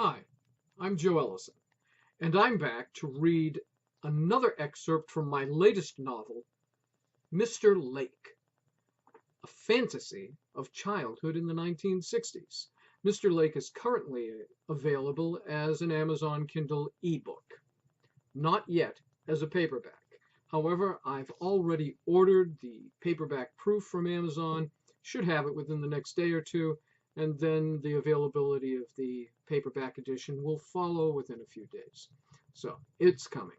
Hi, I'm Joe Ellison, and I'm back to read another excerpt from my latest novel, Mr. Lake, a fantasy of childhood in the 1960s. Mr. Lake is currently available as an Amazon Kindle ebook, not yet as a paperback. However, I've already ordered the paperback proof from Amazon, should have it within the next day or two, and then the availability of the paperback edition will follow within a few days. So it's coming.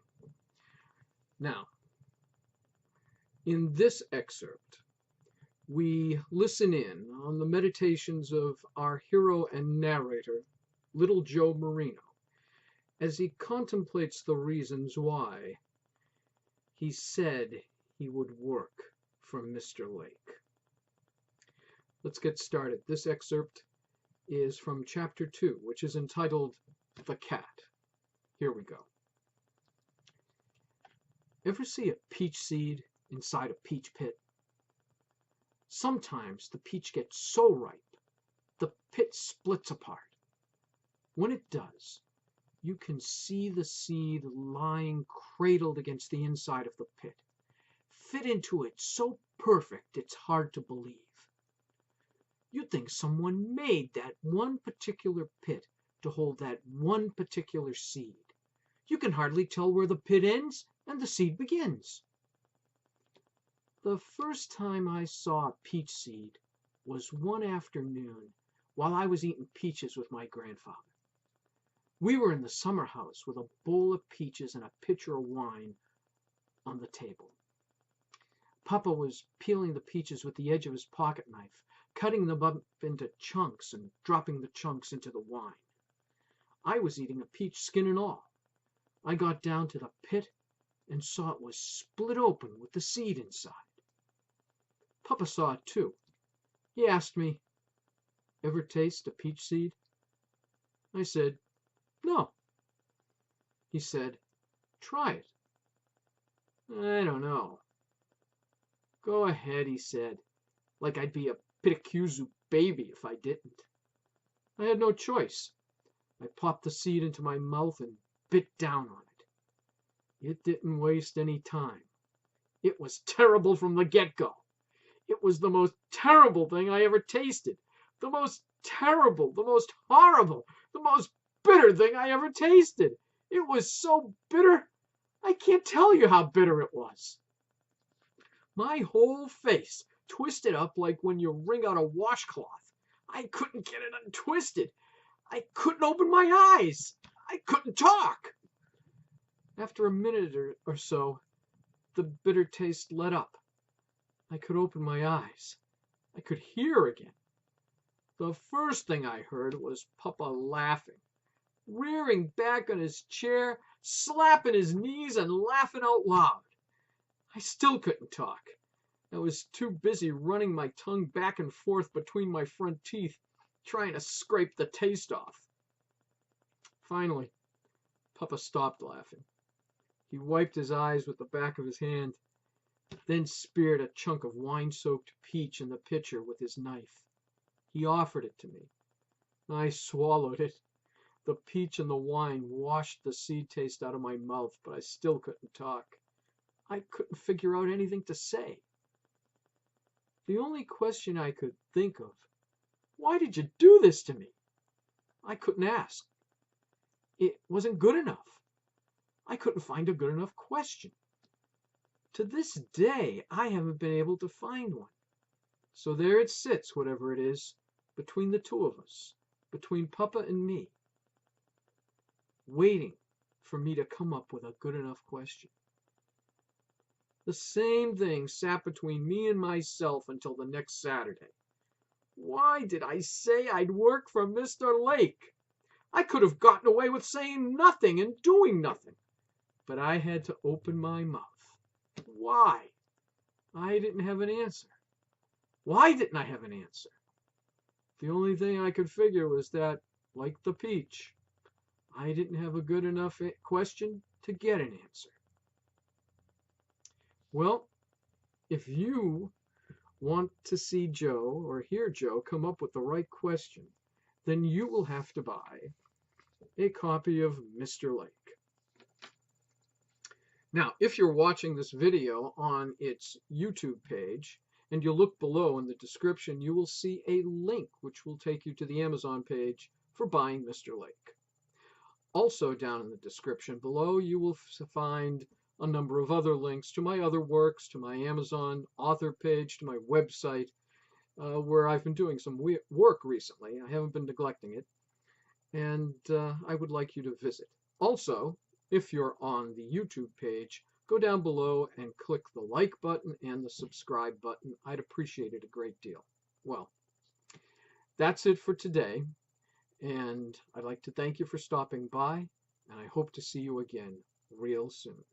Now, in this excerpt, we listen in on the meditations of our hero and narrator, Little Joe Marino, as he contemplates the reasons why he said he would work for Mr. Lake. Let's get started. This excerpt is from chapter 2, which is entitled The Cat. Here we go. Ever see a peach seed inside a peach pit? Sometimes the peach gets so ripe, the pit splits apart. When it does, you can see the seed lying cradled against the inside of the pit, fit into it so perfect it's hard to believe. You'd think someone made that one particular pit to hold that one particular seed. You can hardly tell where the pit ends and the seed begins. The first time I saw a peach seed was one afternoon while I was eating peaches with my grandfather. We were in the summer house with a bowl of peaches and a pitcher of wine on the table. Papa was peeling the peaches with the edge of his pocket knife, cutting them up into chunks and dropping the chunks into the wine. I was eating a peach skin and all. I got down to the pit and saw it was split open with the seed inside. Papa saw it too. He asked me, "Ever taste a peach seed?" I said, "No." He said, "Try it." "I don't know." "Go ahead," he said, like I'd be a Pitacuzu baby if I didn't. I had no choice. I popped the seed into my mouth and bit down on it. It didn't waste any time. It was terrible from the get-go. It was the most terrible thing I ever tasted. The most terrible, the most horrible, the most bitter thing I ever tasted. It was so bitter, I can't tell you how bitter it was. My whole face twisted up like when you wring out a washcloth. I couldn't get it untwisted. I couldn't open my eyes. I couldn't talk. After a minute or so, the bitter taste let up. I could open my eyes. I could hear again. The first thing I heard was Papa laughing, rearing back on his chair, slapping his knees and laughing out loud. I still couldn't talk. I was too busy running my tongue back and forth between my front teeth, trying to scrape the taste off. Finally, Papa stopped laughing. He wiped his eyes with the back of his hand, then speared a chunk of wine-soaked peach in the pitcher with his knife. He offered it to me. I swallowed it. The peach and the wine washed the seed taste out of my mouth, but I still couldn't talk. I couldn't figure out anything to say. The only question I could think of, "Why did you do this to me?" I couldn't ask. It wasn't good enough. I couldn't find a good enough question. To this day, I haven't been able to find one. So there it sits, whatever it is, between the two of us, between Papa and me, waiting for me to come up with a good enough question. The same thing sat between me and myself until the next Saturday. Why did I say I'd work for Mr. Lake? I could have gotten away with saying nothing and doing nothing, but I had to open my mouth. Why? I didn't have an answer. Why didn't I have an answer? The only thing I could figure was that, like the peach, I didn't have a good enough question to get an answer. Well, if you want to see Joe or hear Joe come up with the right question, then you will have to buy a copy of Mr. Lake. Now, if you're watching this video on its YouTube page, and you look below in the description, you will see a link which will take you to the Amazon page for buying Mr. Lake. Also down in the description below, you will find a number of other links to my other works, to my Amazon author page, to my website, where I've been doing some work recently. I haven't been neglecting it, and I would like you to visit. Also, if you're on the YouTube page, go down below and click the like button and the subscribe button. I'd appreciate it a great deal. Well, that's it for today, and I'd like to thank you for stopping by, and I hope to see you again real soon.